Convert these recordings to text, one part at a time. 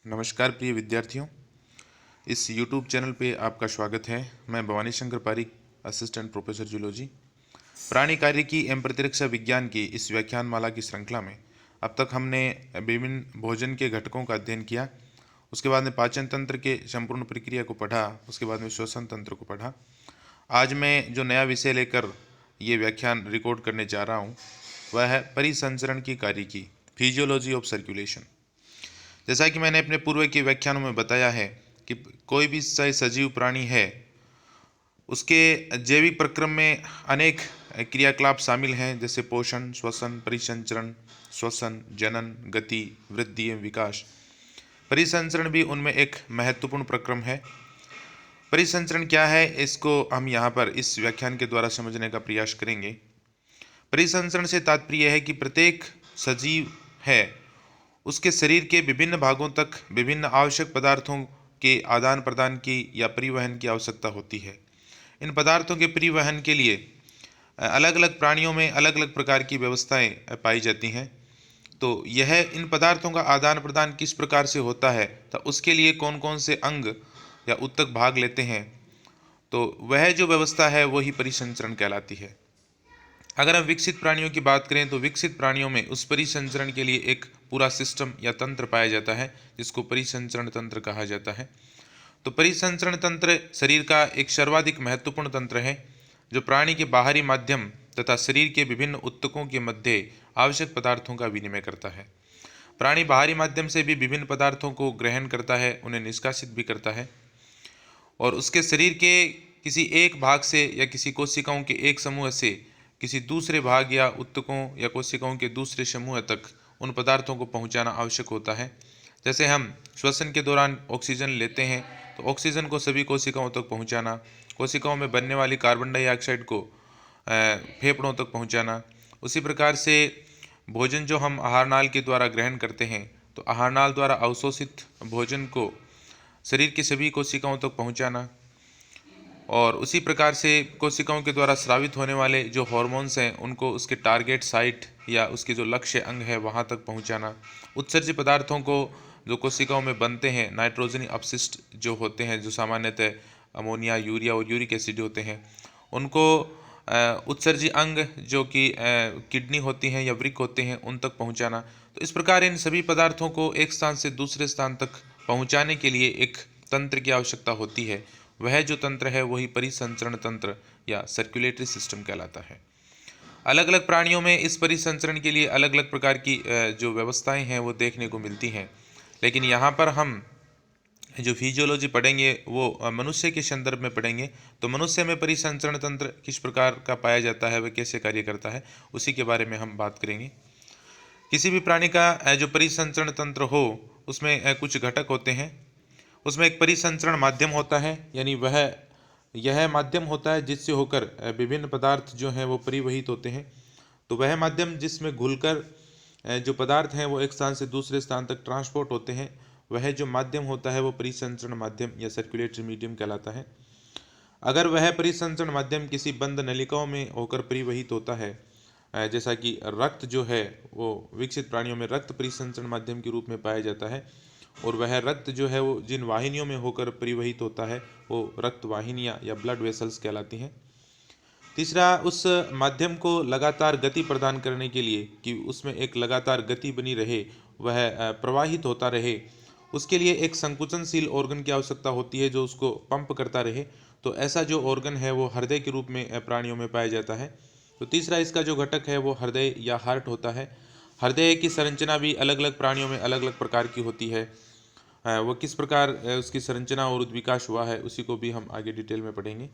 नमस्कार प्रिय विद्यार्थियों, इस YouTube चैनल पे आपका स्वागत है। मैं Bhawani Shankar Pareek, assistant professor zoology. प्राणी कार्यकी एवं प्रतिरक्षा विज्ञान की इस व्याख्यान माला की श्रृंखला में अब तक हमने विभिन्न भोजन के घटकों का अध्ययन किया। उसके बाद में पाचन तंत्र के संपूर्ण प्रक्रिया को पढ़ा। उसके बाद में श्वसन तंत्र को पढ़ा। आज मैं जो नया विषय लेकर ये व्याख्यान रिकॉर्ड करने जा रहा हूँ वह है परिसंचरण की कार्यकी, फिजियोलॉजी ऑफ सर्कुलेशन। जैसा कि मैंने अपने पूर्व के व्याख्यानों में बताया है कि कोई भी चाहे सजीव प्राणी है, उसके जैविक प्रक्रम में अनेक क्रियाकलाप शामिल हैं, जैसे पोषण, श्वसन, परिसंचरण, श्वसन, जनन, गति, वृद्धि एवं विकास। परिसंचरण भी उनमें एक महत्वपूर्ण प्रक्रम है। परिसंचरण क्या है, इसको हम यहाँ पर इस व्याख्यान के द्वारा समझने का प्रयास करेंगे। परिसंचरण से तात्पर्य है कि प्रत्येक सजीव है उसके शरीर के विभिन्न भागों तक विभिन्न आवश्यक पदार्थों के आदान प्रदान की या परिवहन की आवश्यकता होती है। इन पदार्थों के परिवहन के लिए अलग अलग प्राणियों में अलग अलग प्रकार की व्यवस्थाएं पाई जाती हैं। तो यह इन पदार्थों का आदान प्रदान किस प्रकार से होता है, तो उसके लिए कौन कौन से अंग या ऊतक भाग लेते हैं, तो वह जो व्यवस्था है वही परिसंचरण कहलाती है। अगर हम विकसित प्राणियों की बात करें तो विकसित प्राणियों में उस परिसंचरण के लिए एक पूरा सिस्टम या तंत्र पाया जाता है, जिसको परिसंचरण तंत्र कहा जाता है। तो परिसंचरण तंत्र शरीर का एक सर्वाधिक महत्वपूर्ण तंत्र है, जो प्राणी के बाहरी माध्यम तथा शरीर के विभिन्न ऊतकों के मध्य आवश्यक पदार्थों का विनिमय करता है। प्राणी बाहरी माध्यम से भी विभिन्न पदार्थों को ग्रहण करता है, उन्हें निष्कासित भी करता है, और उसके शरीर के किसी एक भाग से या किसी कोशिकाओं के एक समूह से किसी दूसरे भाग या ऊतकों या कोशिकाओं के दूसरे समूह तक उन पदार्थों को पहुंचाना आवश्यक होता है। जैसे हम श्वसन के दौरान ऑक्सीजन लेते हैं, तो ऑक्सीजन को सभी कोशिकाओं तक पहुंचाना, कोशिकाओं में बनने वाली कार्बन डाइऑक्साइड को फेफड़ों तक पहुंचाना। उसी प्रकार से भोजन जो हम आहार नाल के द्वारा ग्रहण करते हैं, तो आहार नाल द्वारा अवशोषित भोजन को शरीर की सभी कोशिकाओं तक पहुंचाना, और उसी प्रकार से कोशिकाओं के द्वारा स्रावित होने वाले जो हार्मोन्स हैं उनको उसके टारगेट साइट या उसके जो लक्ष्य अंग है वहाँ तक पहुँचाना। उत्सर्जित पदार्थों को जो कोशिकाओं में बनते हैं, नाइट्रोजनी अपशिष्ट जो होते हैं, जो सामान्यतः अमोनिया, यूरिया और यूरिक एसिड होते हैं, उनको उत्सर्जित अंग जो कि किडनी होती हैं या वृक्क होते हैं उन तक पहुँचाना। तो इस प्रकार इन सभी पदार्थों को एक स्थान से दूसरे स्थान तक पहुँचाने के लिए एक तंत्र की आवश्यकता होती है। वह जो तंत्र है वही परिसंचरण तंत्र या सर्कुलेटरी सिस्टम कहलाता है। अलग अलग प्राणियों में इस परिसंचरण के लिए अलग अलग प्रकार की जो व्यवस्थाएं हैं वो देखने को मिलती हैं, लेकिन यहाँ पर हम जो फिजियोलॉजी पढ़ेंगे वो मनुष्य के संदर्भ में पढ़ेंगे। तो मनुष्य में परिसंचरण तंत्र किस प्रकार का पाया जाता है, वह कैसे कार्य करता है, उसी के बारे में हम बात करेंगे। किसी भी प्राणी का जो परिसंचरण तंत्र हो उसमें कुछ घटक होते हैं। उसमें एक परिसंचरण माध्यम होता है, यानी वह यह माध्यम होता है जिससे होकर विभिन्न पदार्थ जो हैं वो परिवहित होते हैं। तो वह माध्यम जिसमें घुलकर जो पदार्थ हैं वो एक स्थान से दूसरे स्थान तक ट्रांसपोर्ट होते हैं, वह जो माध्यम होता है वो परिसंचरण माध्यम या सर्कुलेटरी मीडियम कहलाता है। अगर वह परिसंचरण माध्यम किसी बंद नलिकाओं में होकर परिवहित होता है, जैसा कि रक्त जो है वो विकसित प्राणियों में रक्त परिसंचरण माध्यम के रूप में पाया जाता है, और वह रक्त जो है वो जिन वाहिनियों में होकर परिवहित होता है वो रक्त वाहिनियाँ या ब्लड वेसल्स कहलाती हैं। तीसरा, उस माध्यम को लगातार गति प्रदान करने के लिए कि उसमें एक लगातार गति बनी रहे, वह प्रवाहित होता रहे, उसके लिए एक संकुचनशील ऑर्गन की आवश्यकता होती है जो उसको पंप करता रहे। तो ऐसा जो ऑर्गन है वो हृदय के रूप में प्राणियों में पाया जाता है। तो तीसरा इसका जो घटक है वो हृदय या हार्ट होता है। हृदय की संरचना भी अलग अलग प्राणियों में अलग अलग प्रकार की होती है। वो किस प्रकार उसकी संरचना और विकास हुआ है उसी को भी हम आगे डिटेल में पढ़ेंगे।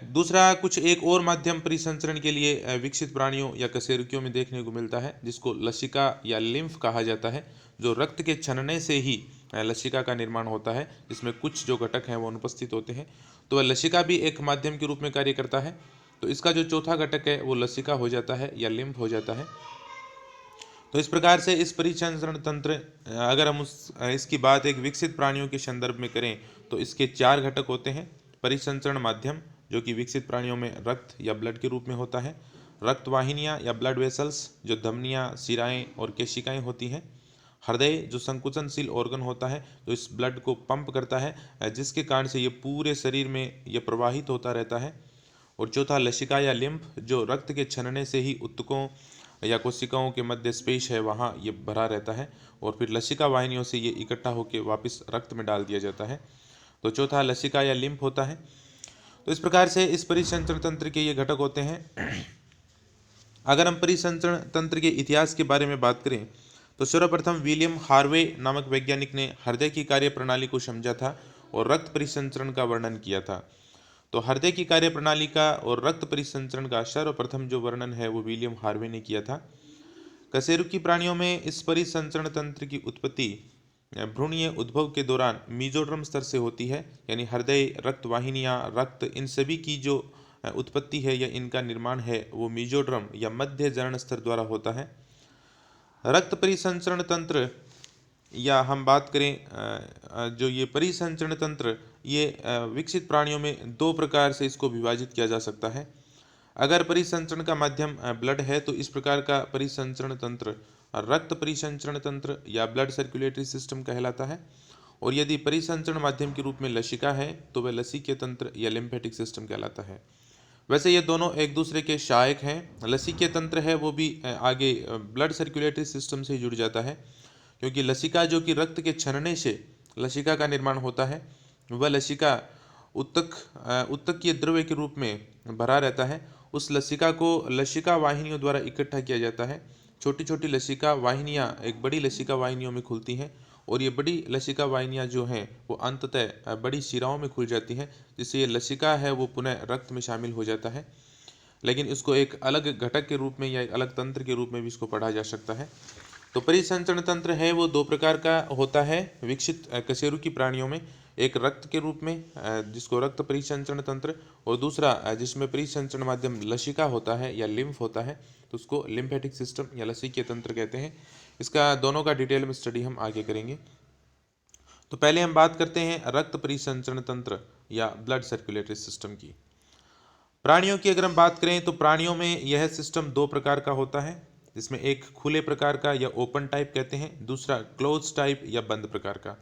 दूसरा, कुछ एक और माध्यम परिसंचरण के लिए विकसित प्राणियों या कशेरुकियों में देखने को मिलता है, जिसको लसिका या लिम्फ कहा जाता है, जो रक्त के छनने से ही लसिका का निर्माण होता है, जिसमें कुछ जो घटक हैं वो अनुपस्थित होते हैं। तो वह लसिका भी एक माध्यम के रूप में कार्य करता है। तो इसका जो चौथा घटक है वो लसिका हो जाता है या लिम्फ हो जाता है। तो इस प्रकार से इस परिसंचरण तंत्र, अगर हम इसकी बात एक विकसित प्राणियों के संदर्भ में करें तो इसके चार घटक होते हैं। परिसंचरण माध्यम जो कि विकसित प्राणियों में रक्त या ब्लड के रूप में होता है, रक्त वाहिनियाँ या ब्लड वेसल्स जो धमनियाँ, शिराएँ और केशिकाएँ होती हैं, हृदय जो संकुचनशील ऑर्गन होता है, जो इस ब्लड को पंप करता है, जिसके कारण से ये पूरे शरीर में ये प्रवाहित होता रहता है। और चौथा लसिका या लिम्फ, जो रक्त के छनने से ही ऊतकों या कोशिकाओं के मध्य स्पेस है वहाँ ये भरा रहता है, और फिर लसिका वाहिनियों से ये इकट्ठा होकर वापस रक्त में डाल दिया जाता है। तो चौथा लसिका या लिम्फ होता है। तो इस प्रकार से इस परिसंचरण तंत्र के ये घटक होते हैं। अगर हम परिसंचरण तंत्र के इतिहास के बारे में बात करें तो सर्वप्रथम विलियम हार्वे नामक वैज्ञानिक ने हृदय की कार्य प्रणाली को समझा था और रक्त परिसंचरण का वर्णन किया था। तो हृदय की कार्य प्रणाली का और रक्त परिसंचरण का सर्वप्रथम जो वर्णन है वो विलियम हार्वे ने किया था। कशेरुकी प्राणियों में इस परिसंचरण तंत्र की उत्पत्ति भ्रूणीय उद्भव के दौरान मीजोड्रम स्तर से होती है, यानी हृदय, रक्त वाहिनियां, रक्त, इन सभी की जो उत्पत्ति है या इनका निर्माण है वो मीजोड्रम या मध्य जरण स्तर द्वारा होता है। रक्त परिसंचरण तंत्र या हम बात करें जो ये परिसंचरण तंत्र, ये विकसित प्राणियों में दो प्रकार से इसको विभाजित किया जा सकता है। अगर परिसंचरण का माध्यम ब्लड है तो इस प्रकार का परिसंचरण तंत्र रक्त परिसंचरण तंत्र या ब्लड सर्कुलेटरी सिस्टम कहलाता है। और यदि परिसंचरण माध्यम के रूप में लसिका है तो वह लसीके तंत्र या लिम्फेटिक सिस्टम कहलाता है। वैसे ये दोनों एक दूसरे के सहायक हैं। लसीके तंत्र है वो भी आगे ब्लड सर्कुलेटरी सिस्टम से जुड़ जाता है, क्योंकि लसिका जो कि रक्त के छनने से लसिका का निर्माण होता है, वह लसिका उत्तकीय द्रव्य के रूप में भरा रहता है। उस लसिका को लसिका वाहिनियों द्वारा इकट्ठा किया जाता है। छोटी छोटी लसिका वाहिनियाँ एक बड़ी लसिका वाहिनियों में खुलती हैं, और ये बड़ी लसिका वाहिनियाँ जो हैं वो अंततः बड़ी शिराओं में खुल जाती हैं, जिससे ये लसिका है वो पुनः रक्त में शामिल हो जाता है। लेकिन इसको एक अलग घटक के रूप में या एक अलग तंत्र के रूप में भी इसको पढ़ा जा सकता है। तो परिसंचरण तंत्र है वो दो प्रकार का होता है विकसित कशेरुकी प्राणियों में। एक रक्त के रूप में जिसको रक्त परिसंचरण तंत्र, और दूसरा जिसमें परिसंचरण माध्यम लसिका होता है या लिम्फ होता है, तो उसको लिम्फेटिक सिस्टम या लसीकीय तंत्र कहते हैं। इसका दोनों का डिटेल में स्टडी हम आगे करेंगे। तो पहले हम बात करते हैं रक्त परिसंचरण तंत्र या ब्लड सर्कुलेटरी सिस्टम की। प्राणियों की अगर हम बात करें तो प्राणियों में यह सिस्टम दो प्रकार का होता है, जिसमें एक खुले प्रकार का या ओपन टाइप कहते हैं, दूसरा क्लोज टाइप या बंद प्रकार का।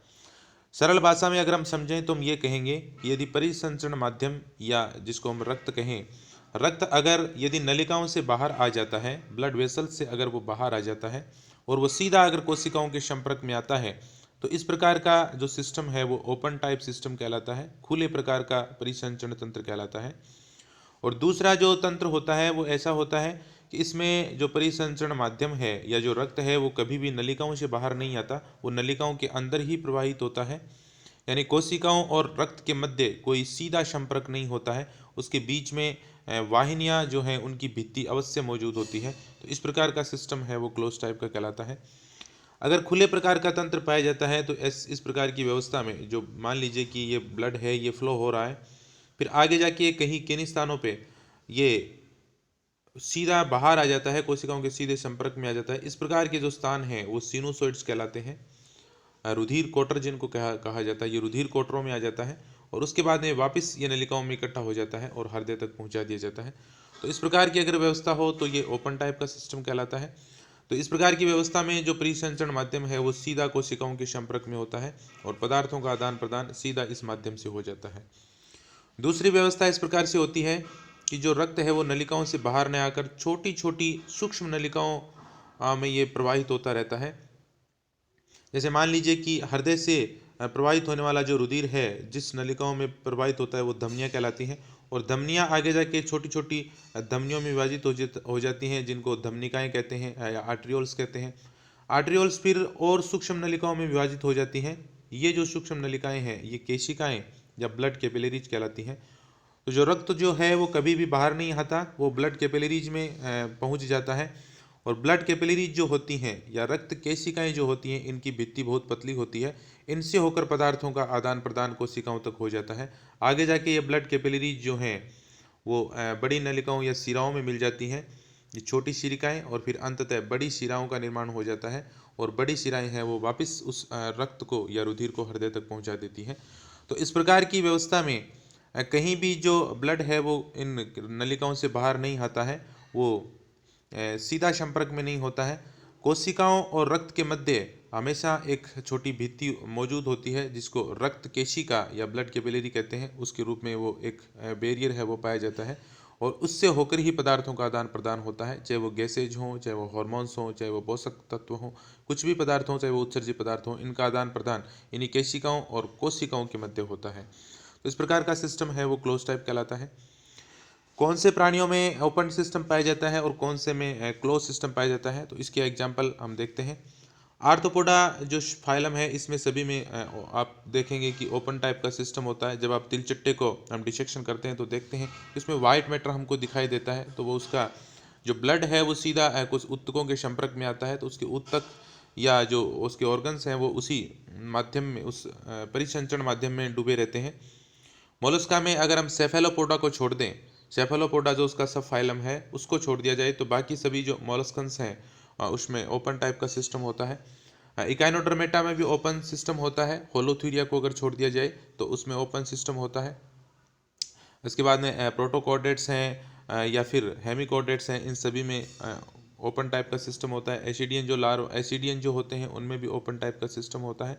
सरल भाषा में अगर हम समझें तो हम ये कहेंगे कि यदि परिसंचरण माध्यम या जिसको हम रक्त कहें, रक्त अगर यदि नलिकाओं से बाहर आ जाता है, ब्लड वेसल से अगर वो बाहर आ जाता है और वो सीधा अगर कोशिकाओं के संपर्क में आता है, तो इस प्रकार का जो सिस्टम है वो ओपन टाइप सिस्टम कहलाता है, खुले प्रकार का परिसंचरण तंत्र कहलाता है। और दूसरा जो तंत्र होता है वो ऐसा होता है कि इसमें जो परिसंचरण माध्यम है या जो रक्त है वो कभी भी नलिकाओं से बाहर नहीं आता, वो नलिकाओं के अंदर ही प्रवाहित होता है, यानी कोशिकाओं और रक्त के मध्य कोई सीधा संपर्क नहीं होता है। उसके बीच में वाहिनियाँ जो हैं उनकी भित्ति अवश्य मौजूद होती है। तो इस प्रकार का सिस्टम है वो क्लोज टाइप का कहलाता है। अगर खुले प्रकार का तंत्र पाया जाता है तो इस प्रकार की व्यवस्था में जो मान लीजिए कि ये ब्लड है ये फ्लो हो रहा है, फिर आगे जाके कहीं किन्हीं स्थानों पे ये सीधा बाहर आ जाता है, कोशिकाओं के सीधे संपर्क में आ जाता है। इस प्रकार के जो स्थान हैं वो सिनुसोइड्स कहलाते हैं। रुधिर कोटर जिनको कहा जाता है, ये रुधिर कोटरों में आ जाता है और उसके बाद में वापस ये नलिकाओं में इकट्ठा हो जाता है और हृदय तक पहुंचा दिया जाता है। तो इस प्रकार की अगर व्यवस्था हो तो ये ओपन टाइप का सिस्टम कहलाता है। तो इस प्रकार की व्यवस्था में जो परिसंचरण माध्यम है वो सीधा कोशिकाओं के संपर्क में होता है और पदार्थों का आदान प्रदान सीधा इस माध्यम से हो जाता है। दूसरी व्यवस्था इस प्रकार से होती है कि जो रक्त है वो नलिकाओं से बाहर न आकर छोटी छोटी सूक्ष्म नलिकाओं में ये प्रवाहित होता रहता है। जैसे मान लीजिए कि हृदय से प्रवाहित होने वाला जो रुधिर है जिस नलिकाओं में प्रवाहित होता है वो धमनियाँ कहलाती हैं, और धमनियाँ आगे जाके छोटी छोटी धमनियों में विभाजित हो जाती हैं, जिनको धमनिकाएँ कहते हैं या आर्ट्रियोल्स कहते हैं। आर्ट्रियोल्स फिर और सूक्ष्म नलिकाओं में विभाजित हो जाती हैं। ये जो सूक्ष्म नलिकाएँ हैं ये केशिकाएँ या ब्लड कैपिलरीज कहलाती हैं। तो जो रक्त जो है वो कभी भी बाहर नहीं आता, वो ब्लड कैपिलरीज में पहुंच जाता है। और ब्लड कैपिलरीज जो होती हैं या रक्त केशिकाएं जो होती हैं इनकी भित्ति बहुत पतली होती है, इनसे होकर पदार्थों का आदान प्रदान कोशिकाओं तक हो जाता है। आगे जाके ये ब्लड कैपिलरीज जो हैं वो बड़ी नलिकाओं या शिराओं में मिल जाती हैं, ये छोटी शिराएँ, और फिर अंततः बड़ी शिराओं का निर्माण हो जाता है और बड़ी शिराएँ हैं वो वापस उस रक्त को या रुधिर को हृदय तक पहुँचा देती हैं। तो इस प्रकार की व्यवस्था में कहीं भी जो ब्लड है वो इन नलिकाओं से बाहर नहीं आता है, वो सीधा संपर्क में नहीं होता है। कोशिकाओं और रक्त के मध्य हमेशा एक छोटी भित्ति मौजूद होती है जिसको रक्त केशिका या ब्लड कैपिलरी कहते हैं, उसके रूप में वो एक बैरियर है वो पाया जाता है, और उससे होकर ही पदार्थों का आदान प्रदान होता है, चाहे वो गैसेज हों, चाहे वो हार्मोन्स हों, चाहे वो पोषक तत्व हों, कुछ भी पदार्थ हों, चाहे वो उत्सर्जित पदार्थ हों, इनका आदान प्रदान इन्हीं केशिकाओं और कोशिकाओं के मध्य होता है। तो इस प्रकार का सिस्टम है वो क्लोज टाइप कहलाता है। कौन से प्राणियों में ओपन सिस्टम पाया जाता है और कौन से में क्लोज सिस्टम पाया जाता है, तो इसके एग्जाम्पल हम देखते हैं। आर्थ्रोपोडा जो फाइलम है, इसमें सभी में आप देखेंगे कि ओपन टाइप का सिस्टम होता है। जब आप तिलचट्टे को हम डिसेक्शन करते हैं तो देखते हैं इसमें वाइट मैटर हमको दिखाई देता है, तो वो उसका जो ब्लड है वो सीधा कुछ ऊतकों के संपर्क में आता है, तो उसके ऊतक या जो उसके ऑर्गन्स हैं वो उसी माध्यम में, उस परिसंचरण माध्यम में डूबे रहते हैं। मोलस्का में अगर हम सेफेलोपोडा को छोड़ दें, सेफेलोपोडा जो उसका सब फाइलम है उसको छोड़ दिया जाए, तो बाकी सभी जो मोलस्कन्स हैं उसमें ओपन टाइप का सिस्टम होता है। इकाइनोडर्मेटा में भी ओपन सिस्टम होता है। होलोथुरिया को अगर छोड़ दिया जाए तो उसमें ओपन सिस्टम होता है। इसके बाद में प्रोटोकॉर्डेट्स हैं या फिर हेमिकॉर्डेट्स हैं, इन सभी में ओपन टाइप का सिस्टम होता है। एसिडियन जो होते हैं उनमें भी ओपन टाइप का सिस्टम होता है।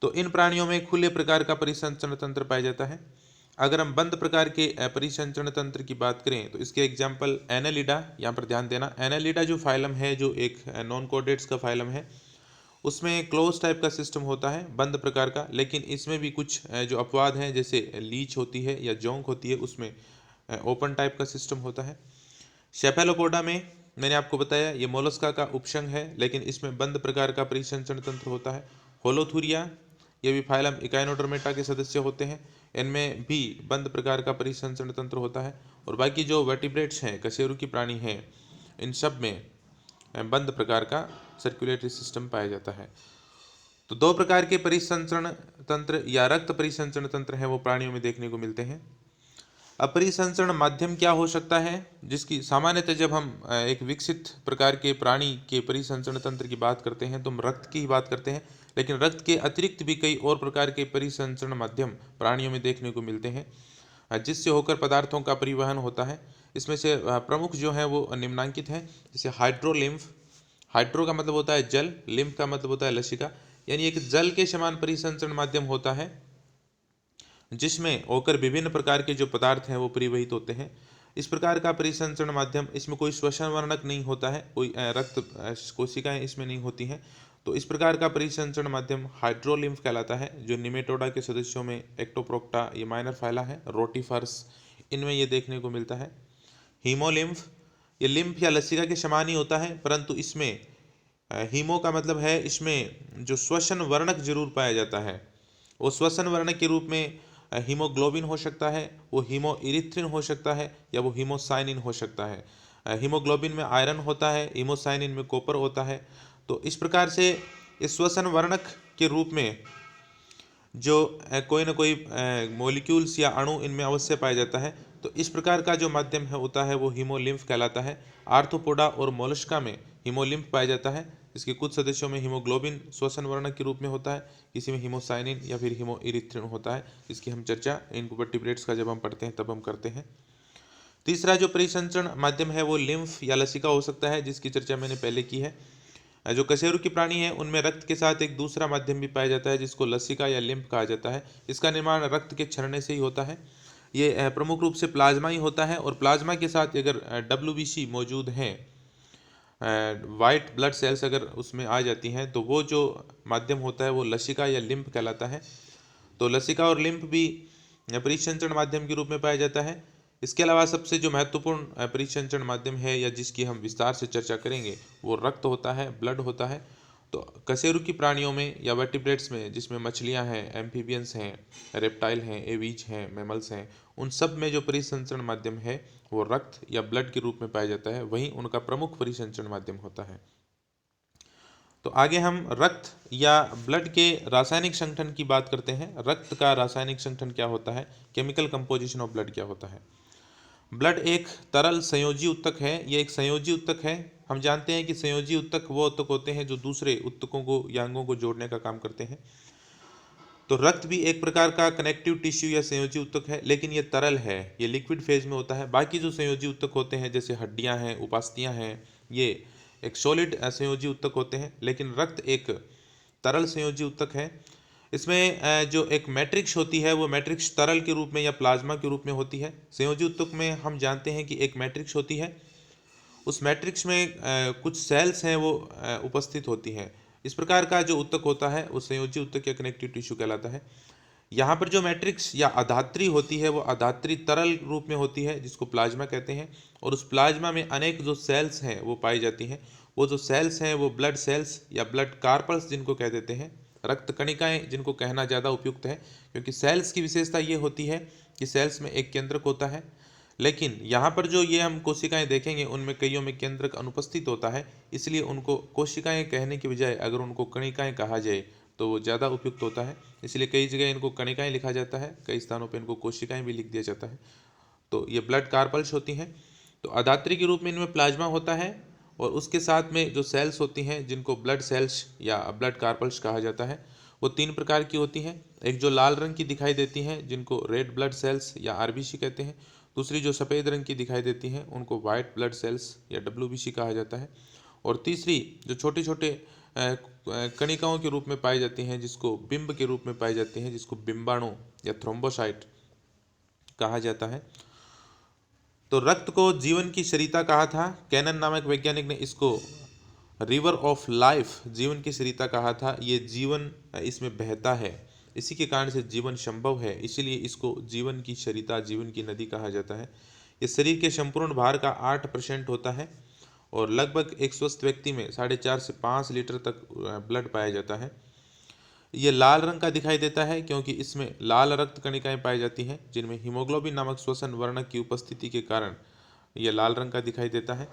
तो इन प्राणियों में खुले प्रकार का परिसंचरण तंत्र पाया जाता है। अगर हम बंद प्रकार के परिसंचरण तंत्र की बात करें तो इसके एग्जाम्पल एनालिडा, यहाँ पर ध्यान देना, एनालिडा जो फाइलम है, जो एक नॉन कोडेट्स का फाइलम है, उसमें क्लोज टाइप का सिस्टम होता है, बंद प्रकार का। लेकिन इसमें भी कुछ जो अपवाद हैं, जैसे लीच होती है या जोंक होती है, उसमें ओपन टाइप का सिस्टम होता है। शेफेलोपोडा में मैंने आपको बताया ये मोलस्का का उपसंग है, लेकिन इसमें बंद प्रकार का परिसंचरण तंत्र होता है। होलोथुरिया ये भी फाइलम इकाइनोडर्मेटा के सदस्य होते हैं, इनमें भी बंद प्रकार का परिसंचरण तंत्र होता है। और बाकी जो वर्टिब्रेट्स हैं, कशेरुकी प्राणी हैं, इन सब में बंद प्रकार का सर्कुलेटरी सिस्टम पाया जाता है। तो दो प्रकार के परिसंचरण तंत्र या रक्त परिसंचरण तंत्र हैं वो प्राणियों में देखने को मिलते हैं। अपरिसंचरण माध्यम क्या हो सकता है, जिसकी सामान्यतः जब हम एक विकसित प्रकार के प्राणी के परिसंचरण तंत्र की बात करते हैं तो हम रक्त की ही बात करते हैं, लेकिन रक्त के अतिरिक्त भी कई और प्रकार के परिसंचरण माध्यम प्राणियों में देखने को मिलते हैं, जिससे होकर पदार्थों का परिवहन होता है। इसमें से प्रमुख जो है वो निम्नांकित हैं, जैसे हाइड्रोलिम्फ। हाइड्रो का मतलब होता है जल, लिम्फ का मतलब होता है लसिका, यानी एक जल के समान परिसंचरण माध्यम होता है जिसमें होकर विभिन्न प्रकार के जो पदार्थ हैं वो परिवहित होते हैं। इस प्रकार का परिसंचरण माध्यम, इसमें कोई श्वसन वर्णक नहीं होता है, कोई रक्त कोशिकाएं इसमें नहीं होती हैं। तो इस प्रकार का परिसंचरण माध्यम हाइड्रोलिम्फ कहलाता है, जो निमेटोडा के सदस्यों में एक्टोप्रोक्टा, ये माइनर फाइला है, रोटिफर्स, इनमें ये देखने को मिलता है। हीमोलिम्फ, ये लिम्फ या लसिका के समान ही होता है, परंतु इसमें हीमो का मतलब है इसमें जो श्वसन वर्णक जरूर पाया जाता है। वो श्वसन वर्णक के रूप में हीमोग्लोबिन हो सकता है, वो हीमो इरिथ्रिन हो सकता है, या वो हीमोसाइनिन हो सकता है। हीमोग्लोबिन में आयरन होता है, हीमोसाइनिन में कॉपर होता है। तो इस प्रकार से इस श्वसन वर्णक के रूप में जो कोई ना कोई मॉलिक्यूल्स या अणु इनमें अवश्य पाया जाता है। तो इस प्रकार का जो माध्यम है होता है वो हीमोलिम्फ कहलाता है। आर्थ्रोपोडा और मोलस्का में हीमोलिम्फ पाया जाता है, इसके कुछ सदस्यों में हीमोग्लोबिन श्वसन वर्णक के रूप में होता है, किसी में हीमोसाइनिन या फिर हीमो इरिथ्रिन होता है, इसकी हम चर्चा इनवर्टिब्रेट्स का जब हम पढ़ते हैं तब हम करते हैं। तीसरा जो परिसंचरण माध्यम है वो लिम्फ या लसिका हो सकता है, जिसकी चर्चा मैंने पहले की है। जो कशेरुकी प्राणी है उनमें रक्त के साथ एक दूसरा माध्यम भी पाया जाता है जिसको लसिका या लिम्फ कहा जाता है। इसका निर्माण रक्त के क्षरणे से ही होता है। ये प्रमुख रूप से प्लाज्मा ही होता है, और प्लाज्मा के साथ अगर WBC मौजूद हैं, वाइट ब्लड सेल्स अगर उसमें आ जाती हैं, तो वो जो माध्यम होता है वो लसिका या लिम्फ कहलाता है। तो लसिका और लिम्फ भी परिसंचरण माध्यम के रूप में पाया जाता है। इसके अलावा सबसे जो महत्वपूर्ण परिसंचरण माध्यम है या जिसकी हम विस्तार से चर्चा करेंगे वो रक्त होता है, ब्लड होता है। तो कशेरुकी प्राणियों में या वर्टिब्रेट्स में, जिसमें मछलियां हैं, एम्फीबियंस हैं, रेप्टाइल हैं, एवीज हैं, मैमल्स हैं, उन सब में जो परिसंचरण माध्यम है वो रक्त या ब्लड के रूप में पाया जाता है, वहीं उनका प्रमुख परिसंचरण माध्यम होता है। तो आगे हम रक्त या ब्लड के रासायनिक संगठन की बात करते हैं। रक्त का रासायनिक संगठन क्या होता है, केमिकल कंपोजिशन ऑफ ब्लड क्या होता है। ब्लड एक तरल संयोजी उत्तक है, यह एक संयोजी उत्तक है। हम जानते हैं कि संयोजी उत्तक वो उत्तक होते हैं जो दूसरे उत्तकों को या अंगों को जोड़ने का काम करते हैं। तो रक्त भी एक प्रकार का कनेक्टिव टिश्यू या संयोजी उत्तक है, लेकिन ये तरल है, ये लिक्विड फेज में होता है। बाकी जो संयोजी उत्तक होते हैं जैसे हड्डियां हैं, उपास्थियां हैं, ये एक सॉलिड संयोजी उत्तक होते हैं। लेकिन रक्त एक तरल संयोजी ऊतक है। इसमें जो एक मैट्रिक्स होती है वो मैट्रिक्स तरल के रूप में या प्लाज्मा के रूप में होती है। संयोजी ऊतक में हम जानते हैं कि एक मैट्रिक्स होती है, उस मैट्रिक्स में कुछ सेल्स हैं वो उपस्थित होती हैं। इस प्रकार का जो ऊतक होता है वो संयोजी ऊतक या कनेक्टिव टिश्यू कहलाता है। यहाँ पर जो मैट्रिक्स या अधात्री होती है वो अधात्री तरल रूप में होती है जिसको प्लाज्मा कहते हैं, और उस प्लाज्मा में अनेक जो सेल्स हैं वो पाई जाती हैं। वो जो सेल्स हैं वो ब्लड सेल्स या ब्लड कार्पल्स जिनको कह देते हैं, रक्त कणिकाएं जिनको कहना ज़्यादा उपयुक्त है, क्योंकि सेल्स की विशेषता ये होती है कि सेल्स में एक केंद्रक होता है, लेकिन यहाँ पर जो ये हम कोशिकाएं देखेंगे उनमें कईयों में केंद्रक अनुपस्थित होता है, इसलिए उनको कोशिकाएं कहने की बजाय अगर उनको कणिकाएं कहा जाए तो वो ज़्यादा उपयुक्त होता है। इसलिए कई जगह इनको कणिकाएं लिखा जाता है, कई स्थानों पर इनको कोशिकाएं भी लिख दिया जाता है। तो ये ब्लड कार्पल्स होती हैं। तो अधात्री के रूप में इनमें प्लाज्मा होता है, और उसके साथ में जो सेल्स होती हैं जिनको ब्लड सेल्स या ब्लड कार्पल्स कहा जाता है वो 3 प्रकार की होती हैं। एक जो लाल रंग की दिखाई देती हैं जिनको रेड ब्लड सेल्स या आरबीसी कहते हैं। दूसरी जो सफ़ेद रंग की दिखाई देती हैं उनको वाइट ब्लड सेल्स या डब्ल्यूबीसी कहा जाता है। और तीसरी जो छोटे छोटे कणिकाओं के रूप में पाई जाती हैं जिसको बिंब के रूप में पाई जाती हैं, जिसको बिंबाणु या थ्रोम्बोसाइट कहा जाता है। तो रक्त को जीवन की सरिता कहा था। कैनन नामक वैज्ञानिक ने इसको रिवर ऑफ लाइफ, जीवन की सरिता कहा था। ये जीवन इसमें बहता है, इसी के कारण से जीवन संभव है, इसीलिए इसको जीवन की सरिता, जीवन की नदी कहा जाता है। ये शरीर के संपूर्ण भार का 8% होता है, और लगभग एक स्वस्थ व्यक्ति में 4.5 से 5 लीटर तक ब्लड पाया जाता है। ये लाल रंग का दिखाई देता है क्योंकि इसमें लाल रक्त कणिकाएं पाई जाती हैं जिनमें हीमोग्लोबिन नामक श्वसन वर्णक की उपस्थिति के कारण यह लाल रंग का दिखाई देता है।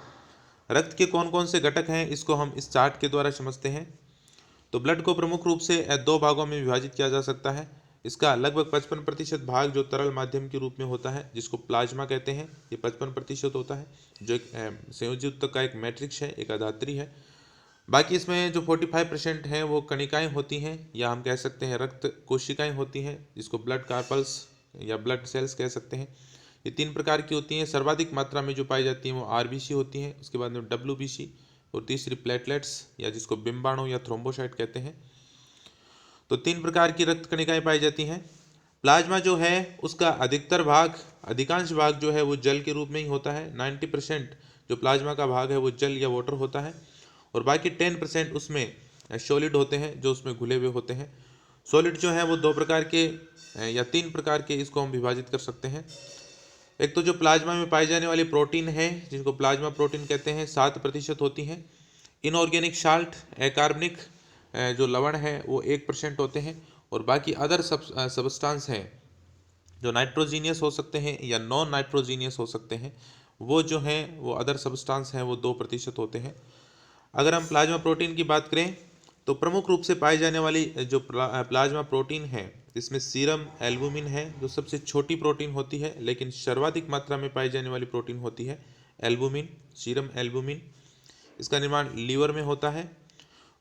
रक्त के कौन कौन से घटक हैं इसको हम इस चार्ट के द्वारा समझते हैं। तो ब्लड को प्रमुख रूप से 2 भागों में विभाजित किया जा सकता है। इसका लगभग 55% भाग जो तरल माध्यम के रूप में होता है जिसको प्लाज्मा कहते हैं, ये 55% होता है, जो एक संयोजी ऊतक का एक मैट्रिक्स है, एक अधात्री है। बाकी इसमें जो 45% हैं वो कणिकाएं होती हैं, या हम कह सकते हैं रक्त कोशिकाएं होती हैं जिसको ब्लड कार्पल्स या ब्लड सेल्स कह सकते हैं। ये 3 प्रकार की होती हैं। सर्वाधिक मात्रा में जो पाई जाती हैं वो आरबीसी होती हैं, उसके बाद में डब्ल्यूबीसी, और तीसरी प्लेटलेट्स या जिसको बिंबाणु या थ्रोम्बोसाइट कहते हैं। तो 3 प्रकार की रक्त कणिकाएं पाई जाती हैं। प्लाज्मा जो है उसका अधिकांश भाग जो है वो जल के रूप में ही होता है। 90% जो प्लाज्मा का भाग है वो जल या वाटर होता है, और बाकी 10% उसमें सॉलिड होते हैं जो उसमें घुले हुए होते हैं। सॉलिड जो है वो 2 प्रकार के या 3 प्रकार के इसको हम विभाजित कर सकते हैं। एक तो जो प्लाज्मा में पाई जाने वाली प्रोटीन है जिनको प्लाज्मा प्रोटीन कहते हैं, 7% होती हैं। इनऑर्गेनिक साल्ट, अकार्बनिक जो लवण है वो 1% होते हैं, और बाकी अदर सबस्टांस हैं जो नाइट्रोजीनियस हो सकते हैं या नॉन नाइट्रोजीनियस हो सकते हैं, वो जो हैं वो अदर सबस्टांस हैं वो 2% होते हैं। अगर हम प्लाज्मा प्रोटीन की बात करें तो प्रमुख रूप से पाई जाने वाली जो प्लाज्मा प्रोटीन है इसमें सीरम एल्बुमिन है जो सबसे छोटी प्रोटीन होती है, लेकिन सर्वाधिक मात्रा में पाई जाने वाली प्रोटीन होती है एल्बुमिन, सीरम एल्बुमिन। इसका निर्माण लीवर में होता है।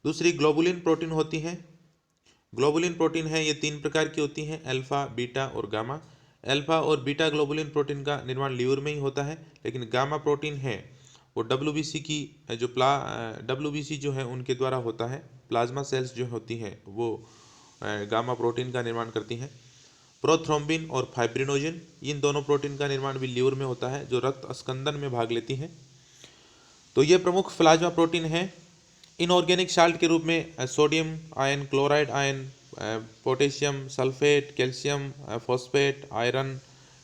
दूसरी ग्लोबुलिन प्रोटीन होती है। ग्लोबुलिन प्रोटीन है ये 3 प्रकार की होती हैं, अल्फा, बीटा और गामा। अल्फा और बीटा ग्लोबुलिन प्रोटीन का निर्माण लीवर में ही होता है, लेकिन गामा प्रोटीन है वो डब्ल्यूबीसी की जो डब्ल्यूबीसी जो है उनके द्वारा होता है। प्लाज्मा सेल्स जो होती हैं वो गामा प्रोटीन का निर्माण करती हैं। प्रोथ्रोम्बिन और फाइब्रिनोजन, इन दोनों प्रोटीन का निर्माण भी लीवर में होता है जो रक्त अस्कंदन में भाग लेती हैं। तो ये प्रमुख प्लाज्मा प्रोटीन हैं। इनऑर्गेनिक साल्ट के रूप में sodium ion, chloride ion, potassium sulphate, calcium phosphate, iron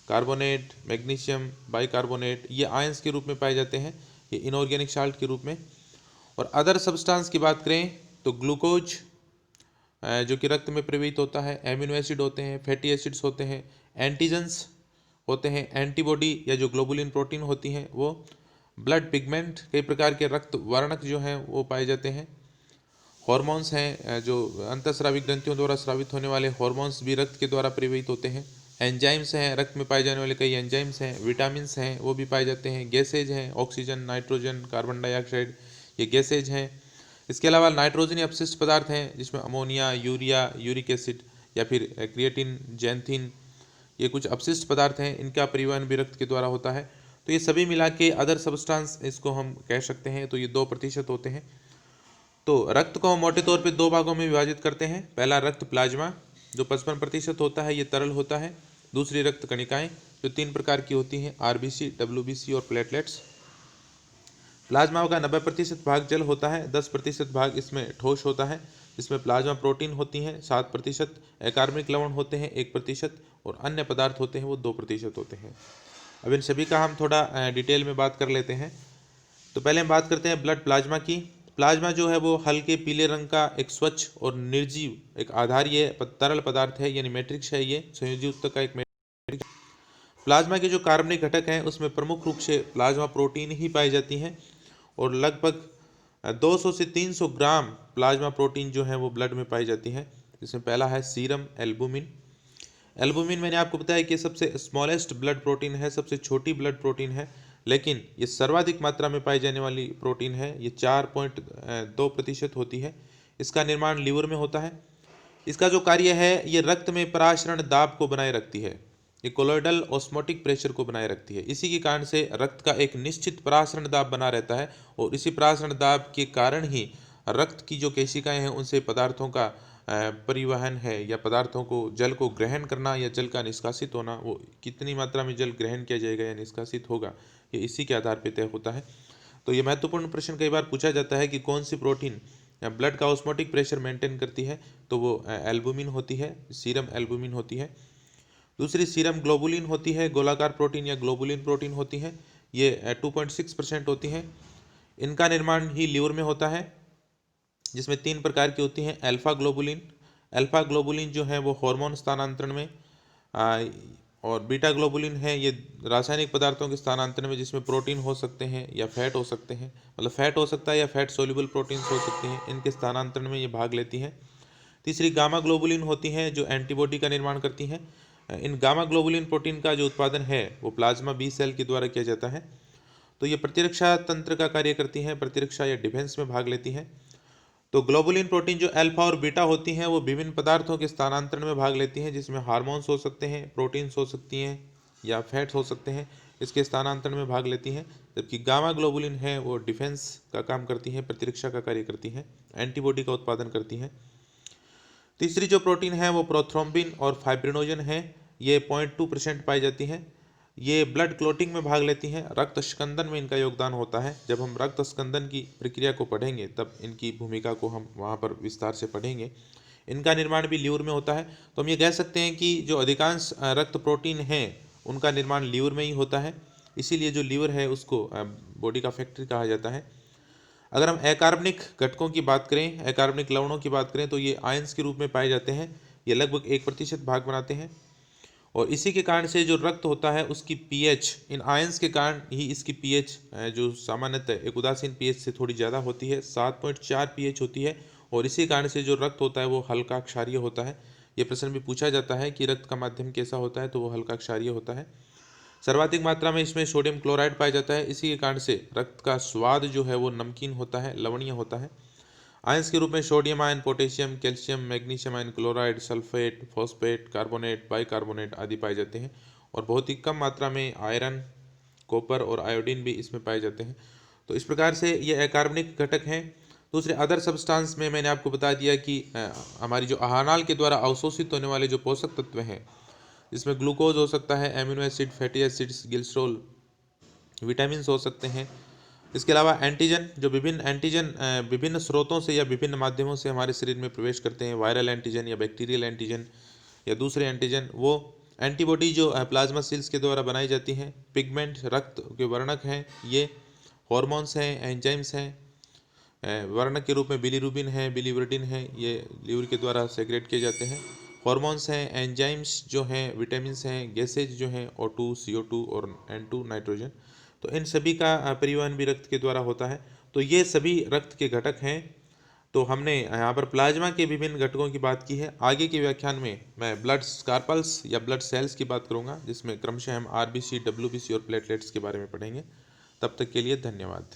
carbonate, magnesium bicarbonate, ये आयंस के रूप में पाए जाते हैं, ये इनऑर्गेनिक साल्ट के रूप में। और अदर सब्सटेंस की बात करें तो ग्लूकोज जो कि रक्त में प्रवाहित होता है, एमिनो एसिड होते हैं, फैटी एसिड्स होते हैं, एंटीजन्स होते हैं, एंटीबॉडी या जो ग्लोबुलिन प्रोटीन होती हैं वो, ब्लड पिगमेंट, कई प्रकार के रक्त वर्णक जो हैं वो पाए जाते हैं। हॉर्मोन्स हैं जो अंतःस्रावी ग्रंथियों द्वारा स्रावित होने वाले हॉर्मोन्स भी रक्त के द्वारा प्रवाहित होते हैं। एंजाइम्स हैं, रक्त में पाए जाने वाले कई एंजाइम्स हैं। विटामिन्स हैं वो भी पाए जाते हैं। गैसेज हैं, ऑक्सीजन, नाइट्रोजन, कार्बन डाइऑक्साइड, ये गैसेज हैं। इसके अलावा नाइट्रोजन अपशिष्ट पदार्थ हैं जिसमें अमोनिया, यूरिया, यूरिक एसिड या फिर क्रिएटिन, जैंथिन, ये कुछ अपशिष्ट पदार्थ हैं, इनका परिवहन भी रक्त के द्वारा होता है। तो ये सभी मिला के अदर सब्सटेंस इसको हम कह सकते हैं। तो ये 2% होते हैं। तो रक्त को हम मोटे तौर पे दो भागों में विभाजित करते हैं। पहला रक्त प्लाज्मा जो 55% होता है, ये तरल होता है। दूसरी रक्त कणिकाएं जो 3 प्रकार की होती हैं, आरबीसी, डब्ल्यूबीसी और प्लेटलेट्स। प्लाज्मा का 90% भाग जल होता है, 10% भाग इसमें ठोस होता है, जिसमें प्लाज्मा प्रोटीन होती हैं 7%, अकार्बनिक लवण होते हैं 1% और अन्य पदार्थ होते हैं वो 2% होते हैं। अब इन सभी का हम थोड़ा डिटेल में बात कर लेते हैं। तो पहले हम बात करते हैं ब्लड प्लाज्मा की। प्लाज्मा जो है वो हल्के पीले रंग का एक स्वच्छ और निर्जीव एक आधारीय तरल पदार्थ है, यानी मैट्रिक्स है। ये संयोजी ऊतक का एक मैट्रिक्स। प्लाज्मा के जो कार्बनिक घटक हैं उसमें प्रमुख रूप से प्लाज्मा प्रोटीन ही पाई जाती हैं और लगभग 200 से 300 ग्राम प्लाज्मा प्रोटीन जो है वो ब्लड में पाई जाती है, जिसमें पहला है सीरम एल्बुमिन। एल्बुमिन मैंने आपको बताया कि सबसे स्मॉलेस्ट ब्लड प्रोटीन है, सबसे छोटी ब्लड प्रोटीन है, लेकिन ये सर्वाधिक मात्रा में पाई जाने वाली प्रोटीन है। ये 4.2% होती है। इसका निर्माण लीवर में होता है। इसका जो कार्य है, ये रक्त में पराशरण दाब को बनाए रखती है, ये कोलोइडल ऑस्मोटिक प्रेशर को बनाए रखती है। इसी के कारण से रक्त का एक निश्चित पराशरण दाब बना रहता है और इसी पराशरण दाब के कारण ही रक्त की जो केशिकाएं हैं उनसे पदार्थों का परिवहन है, या पदार्थों को जल को ग्रहण करना या जल का निष्कासित होना, वो कितनी मात्रा में जल ग्रहण किया जाएगा या निष्कासित होगा, ये इसी के आधार पर तय होता है। तो ये महत्वपूर्ण प्रश्न कई बार पूछा जाता है कि कौन सी प्रोटीन ब्लड का ऑस्मोटिक प्रेशर मेंटेन करती है, तो वो एल्बुमिन होती है, सीरम एल्बुमिन होती है। दूसरी सीरम ग्लोबुलिन होती है, गोलाकार प्रोटीन या ग्लोबुलिन प्रोटीन होती है, ये 2.6% होती है। इनका निर्माण ही लीवर में होता है, जिसमें 3 प्रकार की होती हैं। अल्फा ग्लोबुलिन जो है वो हार्मोन स्थानांतरण में, और बीटा ग्लोबुलिन है ये रासायनिक पदार्थों के स्थानांतरण में, जिसमें प्रोटीन हो सकते हैं या फैट हो सकते हैं, मतलब फैट हो सकता है या फैट सोल्यूबल प्रोटीन्स हो सकते हैं, इनके स्थानांतरण में ये भाग लेती हैं। तीसरी गामा ग्लोबुलिन होती हैं जो एंटीबॉडी का निर्माण करती हैं। इन गामा ग्लोबुलिन प्रोटीन का जो उत्पादन है वो प्लाज्मा बी सेल के द्वारा किया जाता है। तो ये प्रतिरक्षा तंत्र का कार्य करती हैं, प्रतिरक्षा या डिफेंस में भाग लेती हैं। तो ग्लोबुलिन प्रोटीन जो अल्फा और बीटा होती हैं वो विभिन्न पदार्थों के स्थानांतरण में भाग लेती हैं, जिसमें हार्मोन्स हो सकते हैं, प्रोटीन्स हो सकती हैं या फैट्स हो सकते हैं, इसके स्थानांतरण में भाग लेती हैं। जबकि गामा ग्लोबुलिन है वो डिफेंस का काम करती हैं, प्रतिरक्षा का कार्य करती हैं, एंटीबॉडी का उत्पादन करती हैं। तीसरी जो प्रोटीन है वो प्रोथ्रोम्बिन और फाइब्रिनोजन है, ये 0.2% पाई जाती हैं। ये ब्लड क्लोटिंग में भाग लेती हैं, रक्त स्कंदन में इनका योगदान होता है। जब हम रक्त स्कंदन की प्रक्रिया को पढ़ेंगे तब इनकी भूमिका को हम वहाँ पर विस्तार से पढ़ेंगे। इनका निर्माण भी लीवर में होता है। तो हम ये कह सकते हैं कि जो अधिकांश रक्त प्रोटीन हैं उनका निर्माण लीवर में ही होता है, इसीलिए जो लीवर है उसको बॉडी का फैक्ट्री कहा जाता है। अगर हम अकार्बनिक घटकों की बात करें, अकार्बनिक लवणों की बात करें, तो ये आयंस के रूप में पाए जाते हैं। ये लगभग 1% भाग बनाते हैं और इसी के कारण से जो रक्त होता है उसकी पीएच, इन आयंस के कारण ही इसकी पीएच जो सामान्यतः एक उदासीन पीएच से थोड़ी ज़्यादा होती है, 7.4 पीएच होती है। और इसी कारण से जो रक्त होता है वो हल्का क्षारीय होता है। ये प्रश्न भी पूछा जाता है कि रक्त का माध्यम कैसा होता है, तो वो हल्का क्षारीय होता है। सर्वाधिक मात्रा में इसमें सोडियम क्लोराइड पाया जाता है, इसी के कारण से रक्त का स्वाद जो है वो नमकीन होता है, लवणीय होता है। आयंस के रूप में sodium ion, potassium, calcium, magnesium ion, chloride, sulphate, phosphate, carbonate, bicarbonate आदि पाए जाते हैं। और बहुत ही कम मात्रा में आयरन, कॉपर और आयोडीन भी इसमें पाए जाते हैं। तो इस प्रकार से ये अकार्बनिक घटक हैं। दूसरे अदर सब्सटेंस में मैंने आपको बता दिया कि हमारी जो आहारनाल के द्वारा अवशोषित होने वाले जो पोषक तत्व हैं, जिसमें ग्लूकोज हो सकता है, amino acid, fatty acids, glycerol, vitamin हो सकते हैं। इसके अलावा एंटीजन, जो विभिन्न स्रोतों से या विभिन्न माध्यमों से हमारे शरीर में प्रवेश करते हैं, वायरल एंटीजन या बैक्टीरियल एंटीजन या दूसरे एंटीजन, वो एंटीबॉडी जो प्लाज्मा सेल्स के द्वारा बनाई जाती हैं। पिगमेंट, रक्त के वर्णक हैं, ये हॉर्मोन्स हैं, एंजाइम्स हैं। वर्णक के रूप में बिलीरुबिन है, बिलीवर्डिन है, ये लीवर के द्वारा सेक्रेट किए जाते हैं। हॉर्मोन्स हैं, एंजाइम्स जो हैं, विटामिन्स हैं, गैसेज जो हैं O2, CO2 और N2 नाइट्रोजन। तो इन सभी का परिवहन भी रक्त के द्वारा होता है। तो ये सभी रक्त के घटक हैं। तो हमने यहाँ पर प्लाज्मा के विभिन्न घटकों की बात की है। आगे के व्याख्यान में मैं ब्लड स्कारपल्स या ब्लड सेल्स की बात करूँगा, जिसमें क्रमशः हम आरबीसी, डब्ल्यूबीसी और प्लेटलेट्स के बारे में पढ़ेंगे। तब तक के लिए धन्यवाद।